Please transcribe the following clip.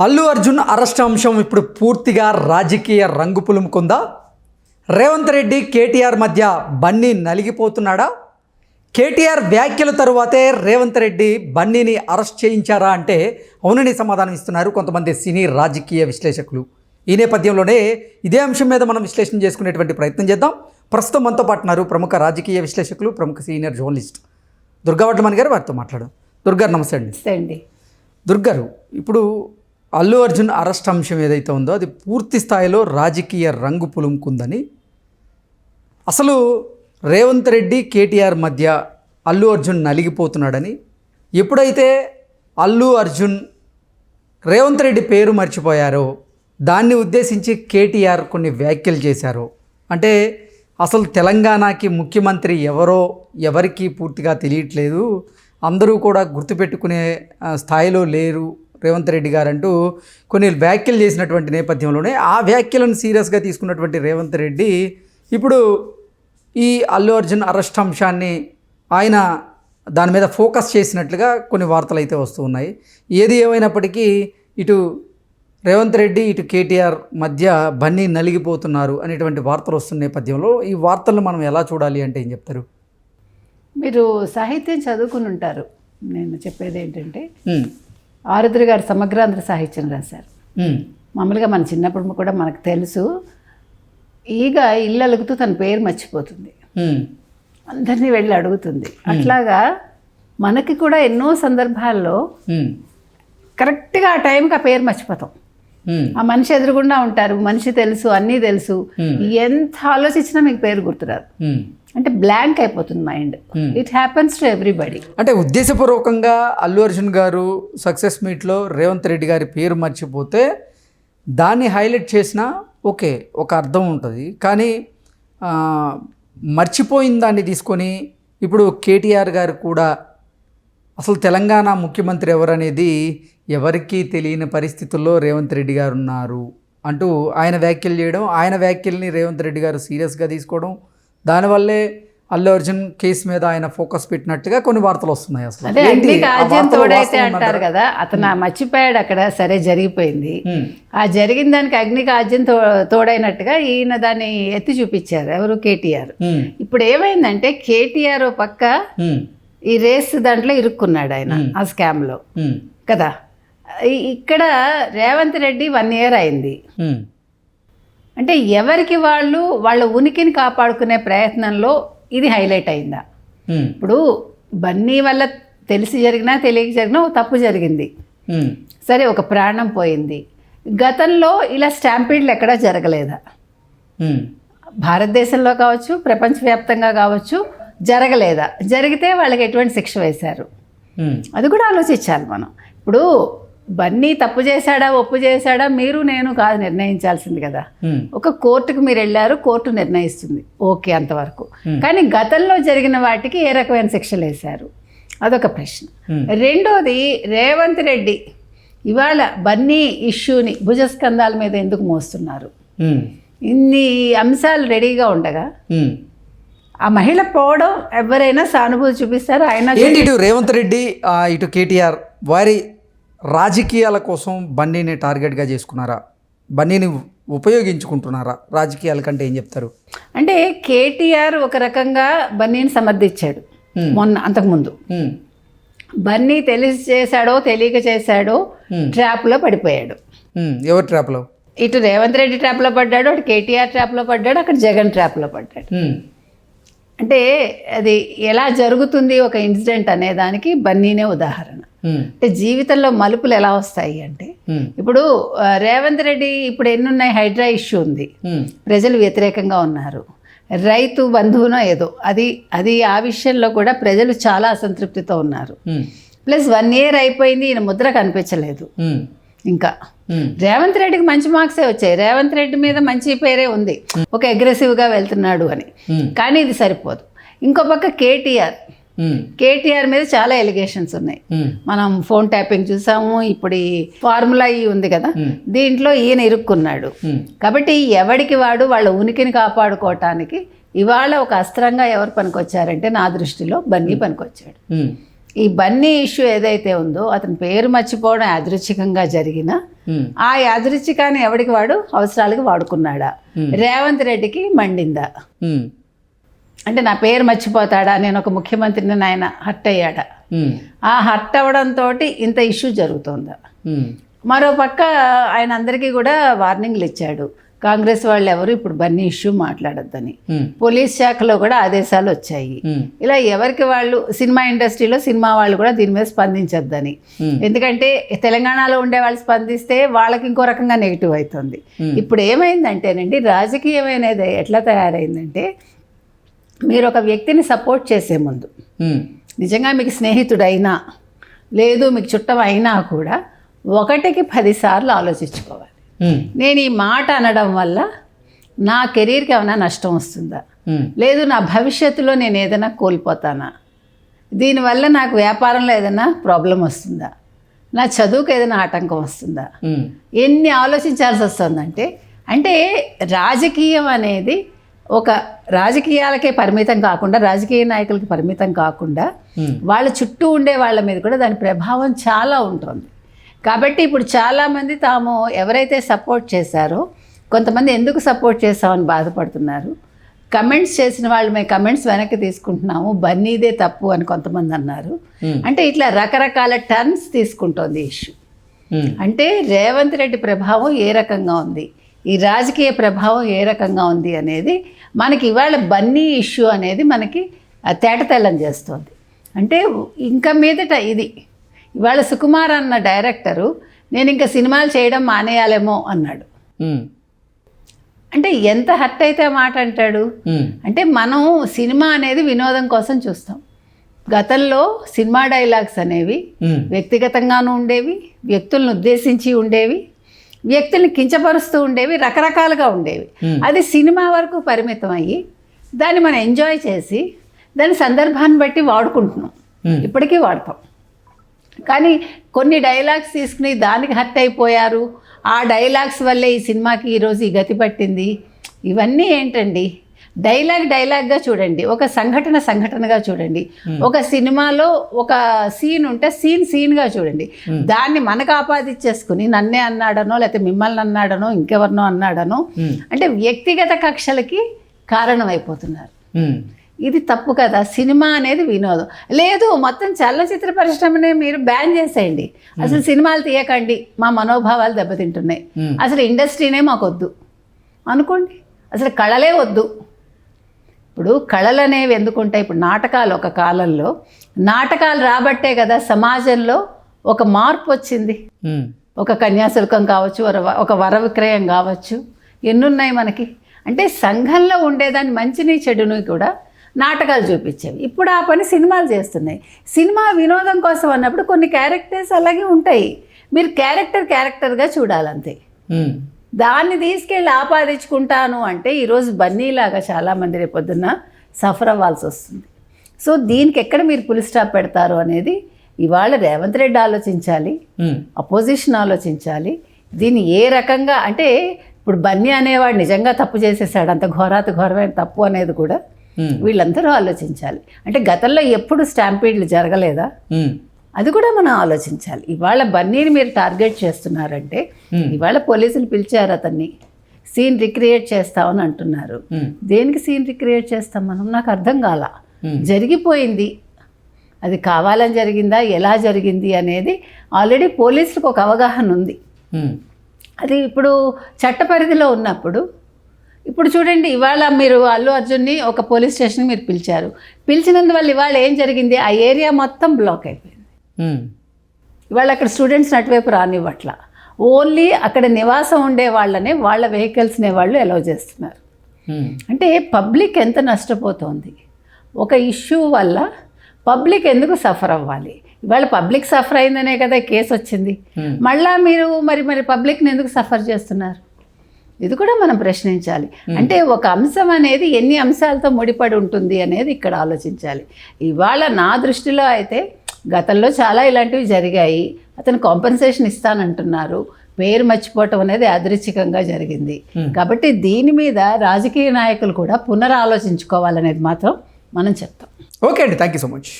Allu Arjun arrest అంశం ఇప్పుడు పూర్తిగా రాజకీయ రంగు పులుముకుందా? రేవంత్ రెడ్డి కేటీఆర్ మధ్య బన్నీ నలిగిపోతున్నాడా? కేటీఆర్ వ్యాఖ్యల తరువాతే రేవంత్ రెడ్డి బన్నీని అరెస్ట్ చేయించారా అంటే అవునని సమాధానం ఇస్తున్నారు కొంతమంది సినీ రాజకీయ విశ్లేషకులు. ఈ నేపథ్యంలోనే ఇదే అంశం మీద మనం విశ్లేషణ చేసుకునేటువంటి ప్రయత్నం చేద్దాం. ప్రస్తుతం మనతో పాటున్నారు ప్రముఖ రాజకీయ విశ్లేషకులు, ప్రముఖ సీనియర్ జర్నలిస్ట్ దుర్గావడ్లమణి గారు. వారితో మాట్లాడాం. దుర్గారు నమస్తే అండి. దుర్గారు, ఇప్పుడు అల్లు అర్జున్ అరెస్ట్ అంశం ఏదైతే ఉందో అది పూర్తి స్థాయిలో రాజకీయ రంగు పులుముకుందని, అసలు రేవంత్ రెడ్డి కేటీఆర్ మధ్య అల్లు అర్జున్ నలిగిపోతున్నాడని, ఎప్పుడైతే అల్లు అర్జున్ రేవంత్ రెడ్డి పేరు మర్చిపోయారో దాన్ని ఉద్దేశించి కేటీఆర్ కొన్ని వ్యాఖ్యలు చేశారో, అంటే అసలు తెలంగాణకి ముఖ్యమంత్రి ఎవరో ఎవరికి పూర్తిగా తెలియట్లేదు, అందరూ కూడా గుర్తుపెట్టుకునే స్థాయిలో లేరు రేవంత్ రెడ్డి గారు అంటూ కొన్ని వ్యాఖ్యలు చేసినటువంటి నేపథ్యంలోనే ఆ వ్యాఖ్యలను సీరియస్గా తీసుకున్నటువంటి రేవంత్ రెడ్డి ఇప్పుడు ఈ అల్లు అర్జున్ అరెస్ట్ అంశాన్ని ఆయన దాని మీద ఫోకస్ చేసినట్లుగా కొన్ని వార్తలు అయితే వస్తూ ఉన్నాయి. ఏది ఏమైనప్పటికీ ఇటు రేవంత్ రెడ్డి ఇటు కేటీఆర్ మధ్య బన్నీ నలిగిపోతున్నారు అనేటువంటి వార్తలు వస్తున్న నేపథ్యంలో ఈ వార్తలను మనం ఎలా చూడాలి అంటే ఏం చెప్తారు? మీరు సాహిత్యం చదువుకుని ఉంటారు. నేను చెప్పేది ఏంటంటే, ఆరుద్ర గారు సమగ్రాంధ్ర సాహిత్యం రాశారు. మామూలుగా మన చిన్నప్పుడు కూడా మనకు తెలుసు, ఈగ ఇల్లు అలుగుతూ తన పేరు మర్చిపోతుంది, అందరినీ వెళ్ళి అడుగుతుంది. అట్లాగా మనకి కూడా ఎన్నో సందర్భాల్లో కరెక్ట్గా ఆ టైంకి ఆ పేరు మర్చిపోతాం. ఆ మనిషి ఎదురుగుండా ఉంటారు, మనిషి తెలుసు, అన్నీ తెలుసు, ఎంత ఆలోచించినా మీకు పేరు గుర్తురాదు, అంటే బ్లాంక్ అయిపోతుంది mind. It happens to everybody. అంటే ఉద్దేశపూర్వకంగా అల్లు అర్జున్ గారు సక్సెస్ మీట్లో రేవంత్ రెడ్డి గారి పేరు మర్చిపోతే దాన్ని హైలైట్ చేసినా ఓకే, ఒక అర్థం ఉంటుంది. కానీ మర్చిపోయిన దాన్ని తీసుకొని ఇప్పుడు కేటీఆర్ గారు కూడా అసలు తెలంగాణ ముఖ్యమంత్రి ఎవరనేది ఎవరికీ తెలియని పరిస్థితుల్లో రేవంత్ రెడ్డి గారు ఉన్నారు అంటూ ఆయన వ్యాఖ్యలు చేయడం, ఆయన వ్యాఖ్యల్ని రేవంత్ రెడ్డి గారు సీరియస్గా తీసుకోవడం, దానివల్లే అల్లు అర్జున్ కేసు మీద ఆయన ఫోకస్ పెట్టినట్టుగా కొన్ని వార్తలు వస్తున్నాయి. అసలు అదే అగ్నికి ఆజ్యం తోడైతే అంటారు కదా, అతను మర్చిపోయాడు అక్కడ, సరే జరిగిపోయింది. ఆ జరిగిన దానికి అగ్నికి ఆజ్యం తోడైనట్టుగా ఈయన దాన్ని ఎత్తి చూపించారు ఎవరు, కేటీఆర్. ఇప్పుడు ఏమైందంటే కేటీఆర్ పక్క ఈ రేస్ దాంట్లో ఇరుక్కున్నాడు ఆయన ఆ స్కామ్లో కదా. ఇక్కడ రేవంత్ రెడ్డి 1 year అయింది. అంటే ఎవరికి వాళ్ళ ఉనికిని కాపాడుకునే ప్రయత్నంలో ఇది హైలైట్ అయిందా? ఇప్పుడు బన్నీ వల్ల తెలిసి జరిగినా తెలియక జరిగినా ఒక తప్పు జరిగింది, సరే ఒక ప్రాణం పోయింది. గతంలో ఇలా స్టాంపీడ్లు ఎక్కడా జరగలేదా? భారతదేశంలో కావచ్చు, ప్రపంచవ్యాప్తంగా కావచ్చు, జరగలేదా? జరిగితే వాళ్ళకి ఎటువంటి శిక్ష వేశారు? అది కూడా ఆలోచించాలి మనం. ఇప్పుడు బన్నీ తప్పు చేశాడా ఒప్పు చేశాడా మీరు నేను కాదు నిర్ణయించాల్సింది కదా. ఒక కోర్టుకు మీరు వెళ్ళారు, కోర్టు నిర్ణయిస్తుంది, ఓకే అంతవరకు. కానీ గతంలో జరిగిన వాటికి ఏ రకమైన శిక్షలు వేశారు? అదొక ప్రశ్న. రెండోది, రేవంత్ రెడ్డి ఇవాళ బన్నీ ఇష్యూని భుజస్కంధాల మీద ఎందుకు మోస్తున్నారు? ఇన్ని అంశాలు రెడీగా ఉండగా ఆ మహిళ పోవడం ఎవరైనా సానుభూతి చూపిస్తారు. ఆయన ఇటు రేవంత్ రెడ్డి ఇటు కేటీఆర్ వారి రాజకీయాల కోసం బన్నీని టార్గెట్గా చేసుకున్నారా? బన్నీని ఉపయోగించుకుంటున్నారా రాజకీయాల కంటే? ఏం చెప్తారు? అంటే కేటీఆర్ ఒక రకంగా బన్నీని సమర్థించాడు మొన్న, అంతకుముందు. బన్నీ తెలిసి చేశాడో తెలియక చేశాడో ట్రాప్లో పడిపోయాడు. ఎవరు ట్రాప్లో? ఇటు రేవంత్ రెడ్డి ట్రాప్లో పడ్డాడు, అటు కేటీఆర్ ట్రాప్లో పడ్డాడు, అక్కడ జగన్ ట్రాప్లో పడ్డాడు. అంటే అది ఎలా జరుగుతుంది ఒక ఇన్సిడెంట్ అనే దానికి బన్నీనే ఉదాహరణ. అంటే జీవితంలో మలుపులు ఎలా వస్తాయి అంటే, ఇప్పుడు రేవంత్ రెడ్డి ఇప్పుడు ఎన్నున్నాయి, హైడ్రా ఇష్యూ ఉంది, ప్రజలు వ్యతిరేకంగా ఉన్నారు, రైతు బంధువునో ఏదో అది ఆ విషయంలో కూడా ప్రజలు చాలా అసంతృప్తితో ఉన్నారు. ప్లస్ 1 year అయిపోయింది, ఈయన ముద్ర కనిపించలేదు ఇంకా. రేవంత్ రెడ్డికి మంచి మార్క్సే వచ్చాయి, రేవంత్ రెడ్డి మీద మంచి పేరే ఉంది, ఒక అగ్రెసివ్గా వెళ్తున్నాడు అని. కానీ ఇది సరిపోదు. ఇంకో పక్క కేటీఆర్ మీద చాలా ఎలిగేషన్స్ ఉన్నాయి. మనం ఫోన్ ట్యాపింగ్ చూసాము, ఇప్పుడు ఈ ఫార్ములా ఉంది కదా, దీంట్లో ఈయన ఇరుక్కున్నాడు. కాబట్టి ఎవడికి వాడు వాళ్ళ ఉనికిని కాపాడుకోవటానికి ఇవాళ ఒక అస్త్రంగా ఎవరు పనికొచ్చారంటే నా దృష్టిలో బన్నీ పనికొచ్చాడు. ఈ బన్నీ ఇష్యూ ఏదైతే ఉందో అతని పేరు మర్చిపోవడం యాదృచ్ఛికంగా జరిగిన ఆ యాదృచ్ఛికాన్ని ఎవడికి వాడు అవసరాలకి వాడుకున్నాడా, రేవంత్ రెడ్డికి మండిందా, అంటే నా పేరు మర్చిపోతాడా, నేను ఒక ముఖ్యమంత్రిని ఆయన హర్ట్ అయ్యాడా, ఆ హర్ట్ అవ్వడంతో ఇంత ఇష్యూ జరుగుతుందా. మరో పక్క ఆయన అందరికీ కూడా వార్నింగ్లు ఇచ్చాడు, కాంగ్రెస్ వాళ్ళు ఎవరు ఇప్పుడు బన్నీ ఇష్యూ మాట్లాడొద్దని. పోలీస్ శాఖలో కూడా ఆదేశాలు వచ్చాయి, ఇలా ఎవరికి వాళ్ళు సినిమా ఇండస్ట్రీలో సినిమా వాళ్ళు కూడా దీని మీద స్పందించొద్దని. ఎందుకంటే తెలంగాణలో ఉండే వాళ్ళు స్పందిస్తే వాళ్ళకి ఇంకో రకంగా నెగిటివ్ అవుతుంది. ఇప్పుడు ఏమైందంటేనండి, రాజకీయమైనది ఎట్లా తయారైందంటే, మీరు ఒక వ్యక్తిని సపోర్ట్ చేసే ముందు నిజంగా మీకు స్నేహితుడైనా లేదు మీకు చుట్టం అయినా కూడా 1కి 10 సార్లు ఆలోచించుకోవాలి. నేను ఈ మాట అనడం వల్ల నా కెరీర్కి ఏమైనా నష్టం వస్తుందా, లేదు నా భవిష్యత్తులో నేను ఏదైనా కోల్పోతానా, దీనివల్ల నాకు వ్యాపారంలో ఏదైనా ప్రాబ్లం వస్తుందా, నా చదువుకు ఏదైనా ఆటంకం వస్తుందా, ఎన్ని ఆలోచించాల్సి వస్తుందంటే, అంటే రాజకీయం అనేది ఒక రాజకీయాలకే పరిమితం కాకుండా, రాజకీయ నాయకులకి పరిమితం కాకుండా వాళ్ళ చుట్టూ ఉండే వాళ్ళ మీద కూడా దాని ప్రభావం చాలా ఉంటుంది. కాబట్టి ఇప్పుడు చాలామంది తాము ఎవరైతే సపోర్ట్ చేశారో, కొంతమంది ఎందుకు సపోర్ట్ చేస్తామని బాధపడుతున్నారు. కమెంట్స్ చేసిన వాళ్ళు మేము కమెంట్స్ వెనక్కి తీసుకుంటున్నాము, బన్నీదే తప్పు అని కొంతమంది అన్నారు. అంటే ఇట్లా రకరకాల టర్న్స్ తీసుకుంటోంది ఇష్యూ. అంటే రేవంత్ రెడ్డి ప్రభావం ఏ రకంగా ఉంది, ఈ రాజకీయ ప్రభావం ఏ రకంగా ఉంది అనేది మనకి ఇవాళ బన్నీ ఇష్యూ అనేది మనకి తేటతెల్లం చేస్తుంది. అంటే ఇంకా మీదట ఇది ఇవాళ సుకుమార్ అన్న డైరెక్టరు నేను ఇంకా సినిమాలు చేయడం మానేయాలేమో అన్నాడు. అంటే ఎంత హర్ట్ అయితే మాట అంటాడు. అంటే మనం సినిమా అనేది వినోదం కోసం చూస్తాం. గతంలో సినిమా డైలాగ్స్ అనేవి వ్యక్తిగతంగానూ ఉండేవి, వ్యక్తులను ఉద్దేశించి ఉండేవి, వ్యక్తుల్ని కించపరుస్తూ ఉండేవి, రకరకాలుగా ఉండేవి. అది సినిమా వరకు పరిమితం అయ్యి దాన్ని మనం ఎంజాయ్ చేసి దాని సందర్భాన్ని బట్టి వాడుకుంటున్నాం, ఇప్పటికీ వాడతాం. కానీ కొన్ని డైలాగ్స్ తీసుకుని దానికి హర్ట్ అయిపోయారు, ఆ డైలాగ్స్ వల్లే ఈ సినిమాకి ఈరోజు ఈ గతి పట్టింది. ఇవన్నీ ఏంటండి, డైలాగ్గా చూడండి, ఒక సంఘటనగా చూడండి. ఒక సినిమాలో ఒక సీన్ ఉంటే సీన్గా చూడండి. దాన్ని మనకు ఆపాదించేసుకుని నన్నే అన్నాడనో లేకపోతే మిమ్మల్ని అన్నాడనో ఇంకెవరినో అన్నాడనో అంటే వ్యక్తిగత కక్షలకి కారణమైపోతున్నారు. ఇది తప్పు కదా. సినిమా అనేది వినోదం. లేదు మొత్తం చలనచిత్ర పరిశ్రమనే మీరు బ్యాన్ చేసేయండి, అసలు సినిమాలు తీయకండి, మా మనోభావాలు దెబ్బతింటున్నాయి, అసలు ఇండస్ట్రీనే మాకొద్దు అనుకోండి, అసలు కళలే వద్దు. ఇప్పుడు కళలు అనేవి ఎందుకుంటాయి, ఇప్పుడు నాటకాలు ఒక కాలంలో నాటకాలు రాబట్టే కదా సమాజంలో ఒక మార్పు వచ్చింది. ఒక కన్యాశుల్కం కావచ్చు, ఒక వర విక్రయం కావచ్చు, ఎన్నున్నాయి మనకి. అంటే సంఘంలో ఉండేదాన్ని మంచిని చెడుని కూడా నాటకాలు చూపించేవి. ఇప్పుడు ఆ పని సినిమాలు చేస్తున్నాయి. సినిమా వినోదం కోసం అన్నప్పుడు కొన్ని క్యారెక్టర్స్ అలాగే ఉంటాయి, మీరు క్యారెక్టర్గా చూడాలంతే. దాన్ని తీసుకెళ్ళి ఆపాదించుకుంటాను అంటే ఈరోజు బన్నీలాగా చాలామంది రేపొద్దున్న సఫర్ అవ్వాల్సి వస్తుంది. సో దీనికి ఎక్కడ మీరు పులి స్టాప్ పెడతారు అనేది ఇవాళ రేవంత్ రెడ్డి ఆలోచించాలి, అపోజిషన్ ఆలోచించాలి. దీన్ని ఏ రకంగా అంటే ఇప్పుడు బన్నీ అనేవాడు నిజంగా తప్పు చేసేసాడు, అంత ఘోరమైన తప్పు అనేది కూడా వీళ్ళందరూ ఆలోచించాలి. అంటే గతంలో ఎప్పుడు స్టాంపీడ్లు జరగలేదా, అది కూడా మనం ఆలోచించాలి. ఇవాళ బన్నీని మీరు టార్గెట్ చేస్తున్నారంటే ఇవాళ పోలీసులు పిలిచారు అతన్ని, సీన్ రిక్రియేట్ చేస్తామని అంటున్నారు. దేనికి సీన్ రిక్రియేట్ చేస్తాం మనం, నాకు అర్థం కాల. జరిగిపోయింది, అది కావాలని జరిగిందా ఎలా జరిగింది అనేది ఆల్రెడీ పోలీసులకు ఒక అవగాహన ఉంది. అది ఇప్పుడు చట్ట పరిధిలో ఉన్నప్పుడు ఇప్పుడు చూడండి, ఇవాళ మీరు అల్లు అర్జున్ని ఒక పోలీస్ స్టేషన్కి మీరు పిలిచారు, పిలిచినందువల్ల ఇవాళ ఏం జరిగింది, ఆ ఏరియా మొత్తం బ్లాక్ అయిపోయింది. ఇవాళ అక్కడ స్టూడెంట్స్ని అటువైపు రానివ్వట్ల, ఓన్లీ అక్కడ నివాసం ఉండే వాళ్ళనే వాళ్ళ వెహికల్స్నే వాళ్ళు అలౌ చేస్తున్నారు. అంటే పబ్లిక్ ఎంత నష్టపోతుంది, ఒక ఇష్యూ వల్ల పబ్లిక్ ఎందుకు సఫర్ అవ్వాలి. ఇవాళ పబ్లిక్ సఫర్ అయిందనే కదా కేసు వచ్చింది, మళ్ళా మీరు మరి పబ్లిక్ని ఎందుకు సఫర్ చేస్తున్నారు, ఇది కూడా మనం ప్రశ్నించాలి. అంటే ఒక అంశం అనేది ఎన్ని అంశాలతో ముడిపడి ఉంటుంది అనేది ఇక్కడ ఆలోచించాలి. ఇవాళ నా దృష్టిలో అయితే గతంలో చాలా ఇలాంటివి జరిగాయి, అతను కాంపెన్సేషన్ ఇస్తానంటున్నారు, పేరు మర్చిపోవటం అనేది యాదృచ్ఛికంగా జరిగింది. కాబట్టి దీని మీద రాజకీయ నాయకులు కూడా పునరాలోచించుకోవాలనేది మాత్రం మనం చెప్తాం. ఓకే అండి, థ్యాంక్ యూ సో మచ్.